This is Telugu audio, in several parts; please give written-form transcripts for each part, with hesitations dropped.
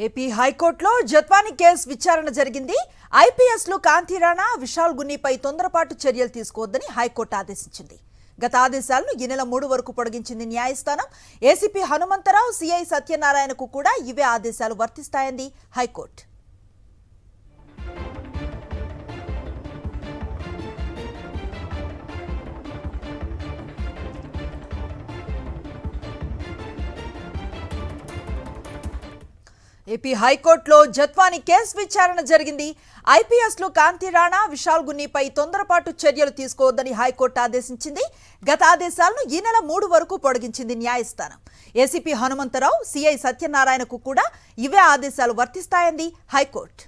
ఏపీ హైకోర్టులో జత్వాని కేసు విచారణ జరిగింది. ఐపీఎస్లు కాంతి రాణా, విశాల్ గున్నీపై తొందరపాటు చర్యలు తీసుకోవద్దని హైకోర్టు ఆదేశించింది. గత ఆదేశాలను ఈ నెల 3 వరకు పొడిగించింది న్యాయస్థానం. ఏసీపీ హనుమంతరావు, సిఐ సత్యనారాయణకు కూడా ఇవే ఆదేశాలు వర్తిస్తాయంది హైకోర్టు. ఏపీ హైకోర్టులో జత్వాని కేసు విచారణ జరిగింది. ఐపీఎస్లు కాంతి రాణా, విశాల్ గున్నీపై తొందరపాటు చర్యలు తీసుకోవద్దని హైకోర్టు ఆదేశించింది. గత ఆదేశాలను ఈ నెల 3 వరకు పొడిగించింది న్యాయస్థానం. ఏసీపీ హనుమంతరావు, సిఐ సత్యనారాయణకు కూడా ఇవే ఆదేశాలు వర్తిస్తాయంది హైకోర్టు.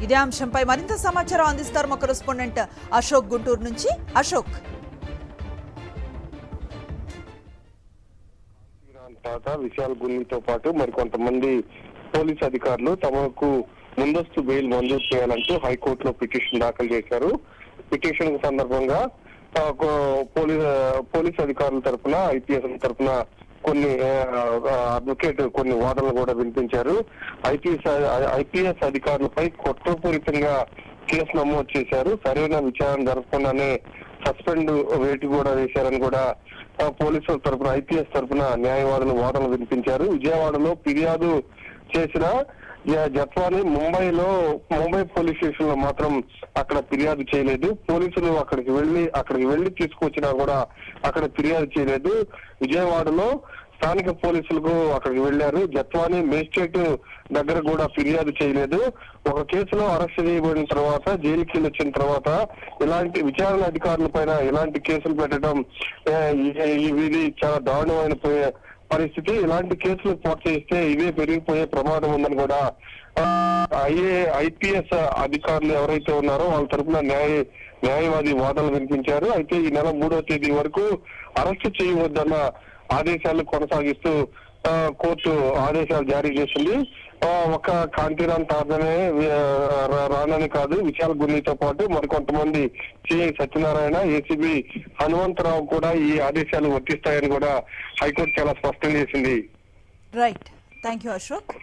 ఇదే అంశంపై మరింత సమాచారం అందిస్తారు మా కరెస్పాండెంట్ అశోక్ గుంటూరు నుంచి. అశోక్, విశాల్ గున్నీతో పాటు మరికొంతమంది పోలీస్ అధికారులు తమకు ముందస్తు బెయిల్ మంజూరు చేయాలంటూ హైకోర్టులో పిటిషన్ దాఖలు చేశారు. పిటిషన్ సందర్భంగా పోలీస్ అధికారుల తరఫున, ఐపీఎస్ తరఫున కొన్ని అడ్వకేట్ కొన్ని వాదనలు కూడా వినిపించారు. ఐపీఎస్ అధికారులపై కుట్రపూరితంగా కేసు నమోదు చేశారు. సరైన విచారణ జరగకుండానే సస్పెండ్ వేటు కూడా వేశారని కూడా పోలీసుల తరఫున, ఐపీఎస్ తరఫున న్యాయవాదులు వాదనలు వినిపించారు. విజయవాడలో ఫిర్యాదు చేసిన జత్వాని ముంబై పోలీస్ స్టేషన్ లో మాత్రం అక్కడ ఫిర్యాదు చేయలేదు. పోలీసులు అక్కడికి వెళ్లి తీసుకొచ్చినా కూడా అక్కడ ఫిర్యాదు చేయలేదు. విజయవాడలో స్థానిక పోలీసులకు అక్కడికి వెళ్లారు. జత్వాని మేజిస్ట్రేట్ దగ్గర కూడా ఫిర్యాదు చేయలేదు. ఒక కేసులో అరెస్ట్ చేయబడిన తర్వాత, జైలుకి వచ్చిన తర్వాత ఇలాంటి విచారణ అధికారుల పైన ఇలాంటి కేసులు పెట్టడం ఇది చాలా దారుణమైన పరిస్థితి. ఇలాంటి కేసులు ప్రోత్సహిస్తే ఇవే పెరిగిపోయే ప్రమాదం ఉందని కూడా ఐపీఎస్ అధికారులు ఎవరైతే ఉన్నారో వాళ్ళ తరఫున న్యాయవాది వాదనలు వినిపించారు. అయితే ఈ నెల 3వ తేదీ వరకు అరెస్ట్ చేయవద్దన్న ఆదేశాలు కొనసాగిస్తూ కోర్టు ఆదేశాలు జారీ చేసింది. ఒక కాంతిరాన్ రాణాని కాదు, విశాల్ గున్నీతో పాటు మరికొంతమంది సిఐ సత్యనారాయణ, ఏసీబీ హనుమంతరావు కూడా ఈ ఆదేశాలు వర్తిస్తాయని కూడా హైకోర్టు చాలా స్పష్టం చేసింది. Right, thank you Ashok.